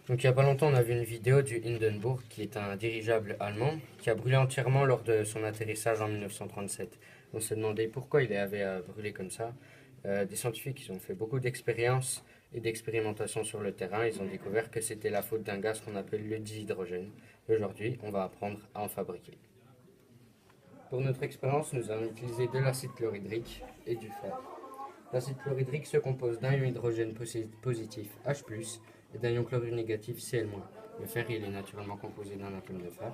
Donc il n'y a pas longtemps, on a vu une vidéo du Hindenburg, qui est un dirigeable allemand, qui a brûlé entièrement lors de son atterrissage en 1937. On s'est demandé pourquoi il avait brûlé comme ça. Des scientifiques ils ont fait beaucoup d'expériences et d'expérimentations sur le terrain. Ils ont découvert que c'était la faute d'un gaz qu'on appelle le dihydrogène. Aujourd'hui, on va apprendre à en fabriquer. Pour notre expérience, nous allons utiliser de l'acide chlorhydrique et du fer. L'acide chlorhydrique se compose d'un ion hydrogène positif H+, et d'un ion chlorure négatif Cl-. Le fer il est naturellement composé d'un atome de fer.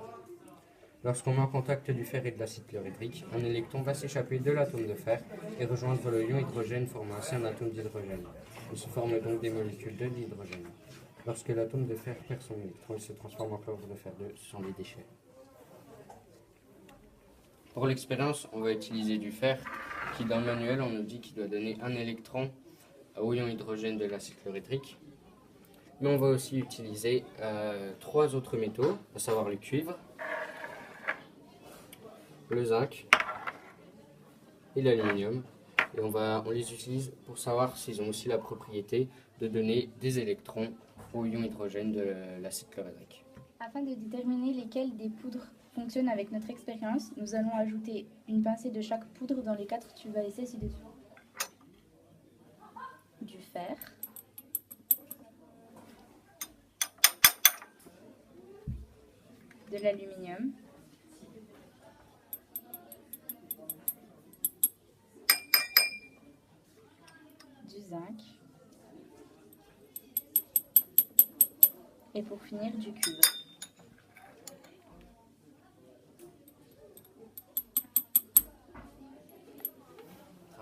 Lorsqu'on met en contact du fer et de l'acide chlorhydrique, un électron va s'échapper de l'atome de fer et rejoindre le ion hydrogène, formant ainsi un atome d'hydrogène. Il se forme donc des molécules de dihydrogène. Lorsque l'atome de fer perd son électron, il se transforme en chlorure de fer 2, ce sont des déchets. Pour l'expérience, on va utiliser du fer, qui dans le manuel, on nous dit qu'il doit donner un électron au ion hydrogène de l'acide chlorhydrique. Mais on va aussi utiliser trois autres métaux, à savoir le cuivre, le zinc et l'aluminium. Et on les utilise pour savoir s'ils ont aussi la propriété de donner des électrons au ion hydrogène de l'acide chlorhydrique. Afin de déterminer lesquelles des poudres fonctionnent avec notre expérience, nous allons ajouter une pincée de chaque poudre dans les 4 tubes à essai ci-dessous. Du fer, de l'aluminium, du zinc et pour finir du cuivre.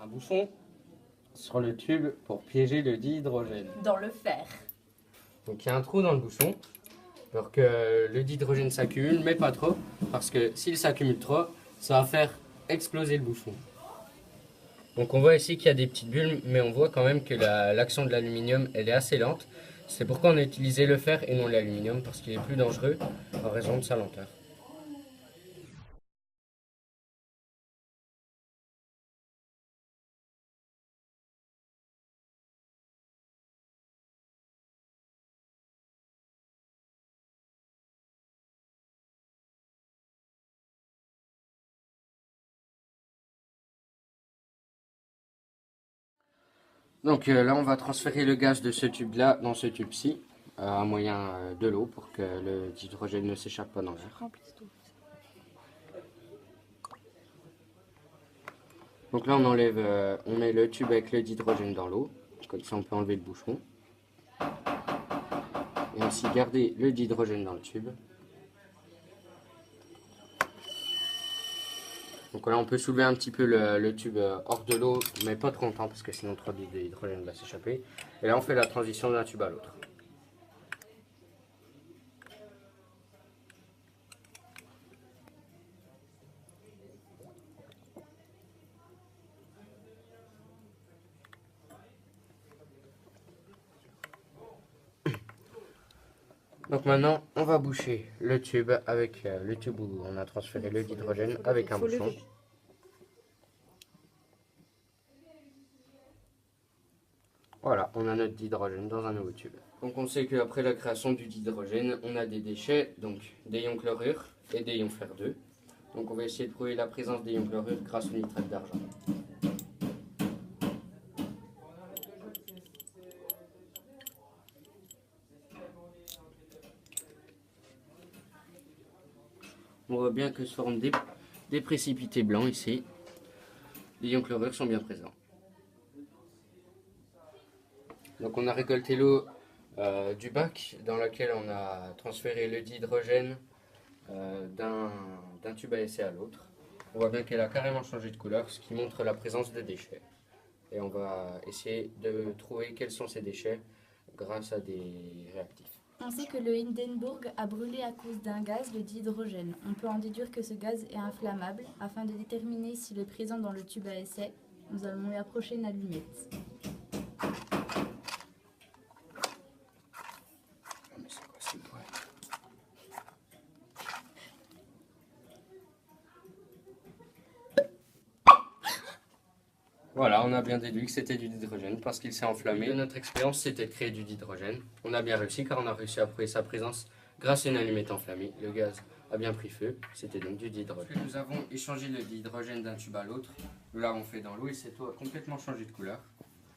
Un bouchon sur le tube pour piéger le dihydrogène. Dans le fer. Donc il y a un trou dans le bouchon pour que le dihydrogène s'accumule, mais pas trop, parce que s'il s'accumule trop, ça va faire exploser le bouchon. Donc on voit ici qu'il y a des petites bulles, mais on voit quand même que l'action de l'aluminium elle est assez lente. C'est pourquoi on a utilisé le fer et non l'aluminium, parce qu'il est plus dangereux en raison de sa lenteur. Donc là on va transférer le gaz de ce tube là dans ce tube-ci, à moyen de l'eau, pour que le dihydrogène ne s'échappe pas dans l'air. Donc là on met le tube avec le dihydrogène dans l'eau, comme ça on peut enlever le bouchon. Et ainsi garder le dihydrogène dans le tube. Donc là on peut soulever un petit peu le tube hors de l'eau, mais pas trop longtemps parce que sinon trop d'hydrogène va s'échapper. Et là on fait la transition d'un tube à l'autre. Donc maintenant, on va boucher le tube avec le tube où on a transféré le dihydrogène avec un bouchon. Voilà, on a notre dihydrogène dans un nouveau tube. Donc on sait qu'après la création du dihydrogène, on a des déchets, donc des ions chlorure et des ions fer 2. Donc on va essayer de prouver la présence des ions chlorure grâce au nitrate d'argent. On voit bien que se forment des précipités blancs ici. Les ions chlorure sont bien présents. Donc on a récolté l'eau du bac dans laquelle on a transféré le dihydrogène d'un tube à essai à l'autre. On voit bien qu'elle a carrément changé de couleur, ce qui montre la présence de déchets. Et on va essayer de trouver quels sont ces déchets grâce à des réactifs. On sait que le Hindenburg a brûlé à cause d'un gaz, le dihydrogène. On peut en déduire que ce gaz est inflammable. Afin de déterminer s'il est présent dans le tube à essai, nous allons lui approcher une allumette. Voilà, on a bien déduit que c'était du dihydrogène parce qu'il s'est enflammé. Et notre expérience, c'était de créer du dihydrogène. On a bien réussi car on a réussi à prouver sa présence grâce à une allumette enflammée. Le gaz a bien pris feu, c'était donc du dihydrogène. Nous avons échangé le dihydrogène d'un tube à l'autre. Nous l'avons fait dans l'eau et cette eau a complètement changé de couleur.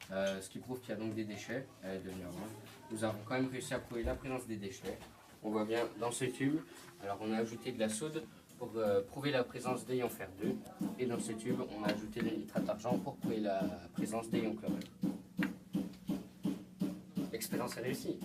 Ce qui prouve qu'il y a donc des déchets. Elle est devenue orange. Nous avons quand même réussi à prouver la présence des déchets. On voit bien dans ce tube. Alors on a ajouté de la soude pour prouver la présence d'ion fer 2. Et dans ce tube, on a ajouté des nitrates d'argent pour prouver la présence d'ion chlorure. L'expérience est réussie.